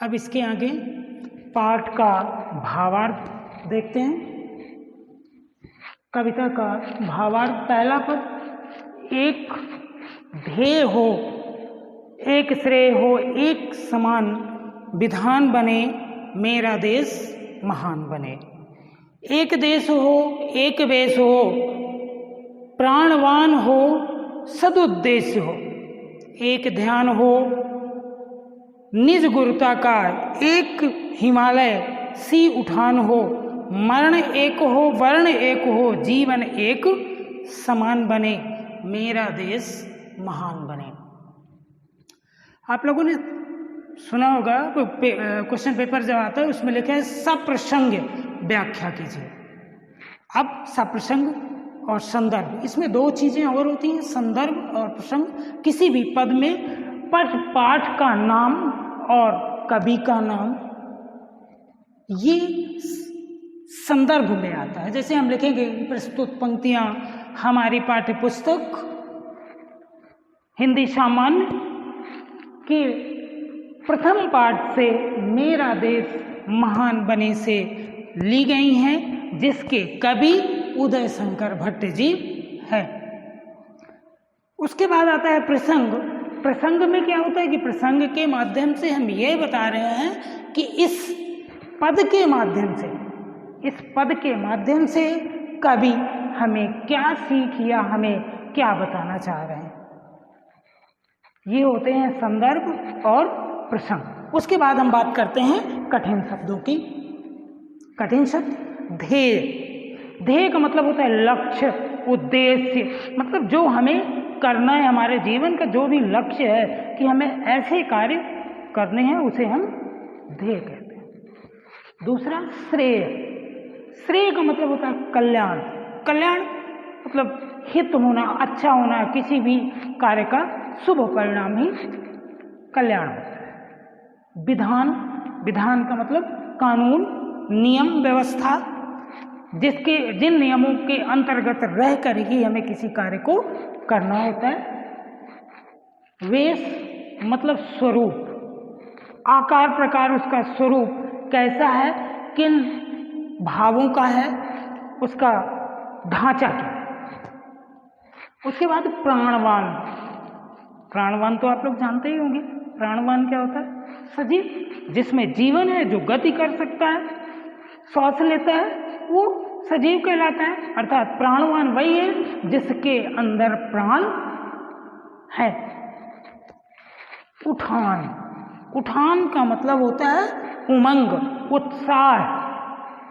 अब इसके आगे पाठ का भावार्थ देखते हैं। कविता का भावार्थ, पहला पद, एक ध्येय हो, एक श्रेय हो, एक समान विधान बने, मेरा देश महान बने। एक देश हो, एक वेश हो, प्राणवान हो, सदुद्देश्य हो, एक ध्यान हो, निज गुरुता का, एक हिमालय सी उठान हो, मरण एक हो, वर्ण एक हो, जीवन एक समान बने, मेरा देश महान बने। आप लोगों ने सुना होगा क्वेश्चन पेपर जब आता है उसमें लिखा है सप्रसंग व्याख्या कीजिए। अब सप्रसंग और संदर्भ, इसमें दो चीजें और होती हैं, संदर्भ और प्रसंग। किसी भी पद में पाठ का नाम और कवि का नाम ये संदर्भ में आता है। जैसे हम लिखेंगे प्रस्तुत पंक्तियां हमारी पाठ्य पुस्तक हिंदी सामान्य के प्रथम पाठ से मेरा देश महान बने से ली गई हैं, जिसके कवि उदय शंकर भट्ट जी है। उसके बाद आता है प्रसंग। प्रसंग में क्या होता है कि प्रसंग के माध्यम से हम ये बता रहे हैं कि इस पद के माध्यम से कवि हमें क्या सीख या हमें क्या बताना चाह रहे हैं। ये होते हैं संदर्भ और प्रसंग। उसके बाद हम बात करते हैं कठिन शब्दों की। कठिन शब्द ध्येय। ध्येय का मतलब होता है लक्ष्य, उद्देश्य, मतलब जो हमें करना है, हमारे जीवन का जो भी लक्ष्य है कि हमें ऐसे कार्य करने हैं, उसे हम ध्येय कहते हैं। दूसरा श्रेय। श्रेय का मतलब होता है कल्याण। कल्याण मतलब हित होना, अच्छा होना, किसी भी कार्य का शुभ परिणाम ही कल्याण होता है। विधान। विधान का मतलब कानून, नियम, व्यवस्था, जिन नियमों के अंतर्गत रह कर ही हमें किसी कार्य को करना होता है। वेश मतलब स्वरूप, आकार प्रकार, उसका स्वरूप कैसा है, किन भावों का है, उसका ढांचा क्या है। उसके बाद प्राणवान। प्राणवान तो आप लोग जानते ही होंगे। प्राणवान क्या होता है? सजीव, जिसमें जीवन है, जो गति कर सकता है, श्वास लेता है, वो सजीव कहलाता है। अर्थात प्राणवान वही है जिसके अंदर प्राण है। उठान। उठान का मतलब होता है उमंग, उत्साह।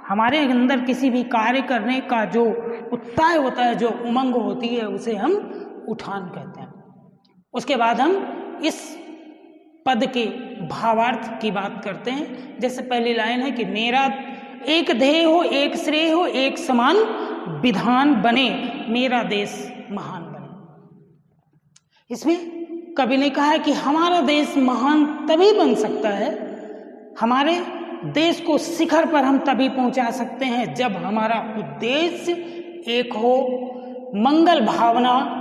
हमारे अंदर किसी भी कार्य करने का जो उत्साह होता है, जो उमंग होती है, उसे हम उठान कहते हैं। उसके बाद हम इस पद के भावार्थ की बात करते हैं। जैसे पहली लाइन है कि मेरा एक ध्येय हो, एक श्रेय हो, एक समान विधान बने, मेरा देश महान बने। इसमें कवि ने कहा है कि हमारा देश महान तभी बन सकता है, हमारे देश को शिखर पर हम तभी पहुंचा सकते हैं जब हमारा उद्देश्य एक हो, मंगल भावना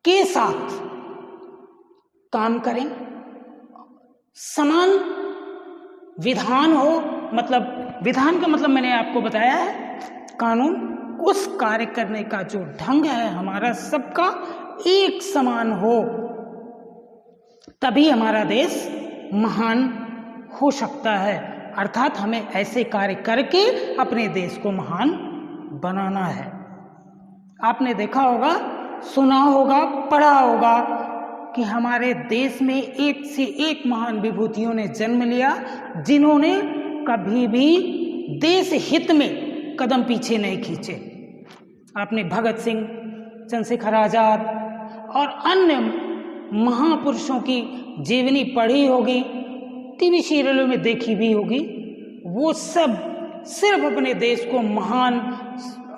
के साथ काम करें, समान विधान हो। मतलब विधान का मतलब मैंने आपको बताया है कानून। उस कार्य करने का जो ढंग है हमारा सबका एक समान हो, तभी हमारा देश महान हो सकता है। अर्थात हमें ऐसे कार्य करके अपने देश को महान बनाना है। आपने देखा होगा, सुना होगा, पढ़ा होगा कि हमारे देश में एक से एक महान विभूतियों ने जन्म लिया, जिन्होंने कभी भी देश हित में कदम पीछे नहीं खींचे। आपने भगत सिंह, चंद्रशेखर आजाद और अन्य महापुरुषों की जीवनी पढ़ी होगी, टीवी सीरियलों में देखी भी होगी। वो सब सिर्फ अपने देश को महान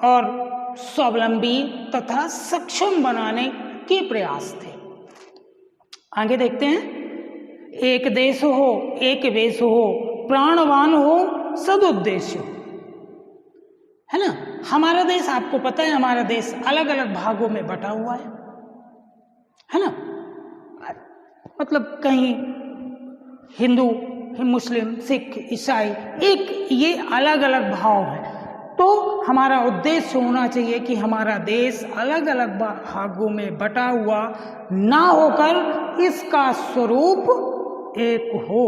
और स्वावलंबी तथा सक्षम बनाने के प्रयास थे। आगे देखते हैं। एक देश हो, एक वेश हो, प्राणवान हो, सदुद्देश्य हो। है ना? हमारा देश, आपको पता है हमारा देश अलग अलग भागों में बटा हुआ है ना? मतलब कहीं हिंदू, मुस्लिम, सिख, ईसाई, एक ये अलग अलग भाव है। तो हमारा उद्देश्य होना चाहिए कि हमारा देश अलग अलग भागों में बटा हुआ ना होकर इसका स्वरूप एक हो।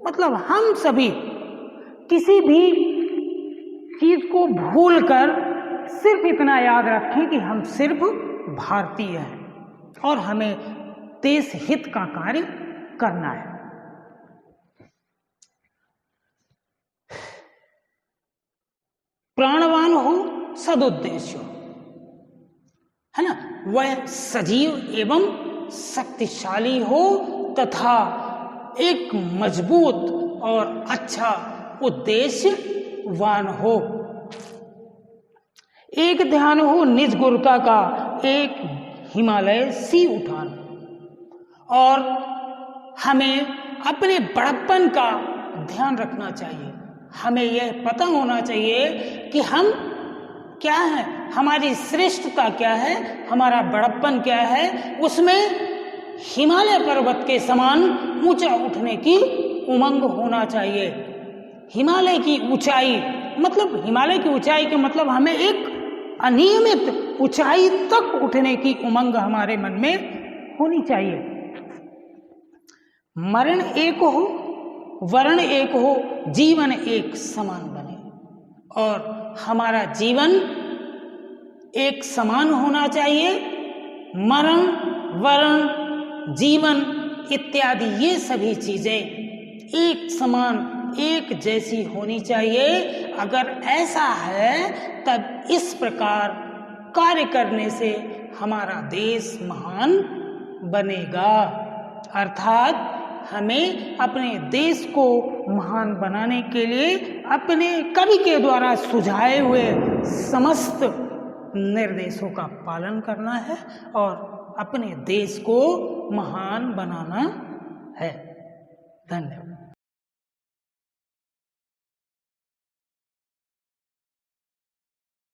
मतलब हम सभी किसी भी चीज को भूलकर सिर्फ इतना याद रखें कि हम सिर्फ भारतीय हैं और हमें देश हित का कार्य करना है। प्राणवान हो, सदुद्देश्य हो, है ना, वह सजीव एवं शक्तिशाली हो तथा एक मजबूत और अच्छा उद्देश्यवान हो। एक ध्यान हो निज गुरुता का, एक हिमालय सी उठान। और हमें अपने बड़प्पन का ध्यान रखना चाहिए। हमें यह पता होना चाहिए कि हम क्या है, हमारी श्रेष्ठता क्या है, हमारा बड़प्पन क्या है। उसमें हिमालय पर्वत के समान ऊंचा उठने की उमंग होना चाहिए। हिमालय की ऊंचाई मतलब, हिमालय की ऊंचाई के मतलब हमें एक अनियमित ऊंचाई तक उठने की उमंग हमारे मन में होनी चाहिए। मरण एक हो, वर्ण एक हो, जीवन एक समान बने। और हमारा जीवन एक समान होना चाहिए। मरण, वर्ण, जीवन इत्यादि ये सभी चीजें एक समान, एक जैसी होनी चाहिए। अगर ऐसा है तब इस प्रकार कार्य करने से हमारा देश महान बनेगा। अर्थात हमें अपने देश को महान बनाने के लिए अपने कवि के द्वारा सुझाए हुए समस्त निर्देशों का पालन करना है और अपने देश को महान बनाना है। धन्यवाद।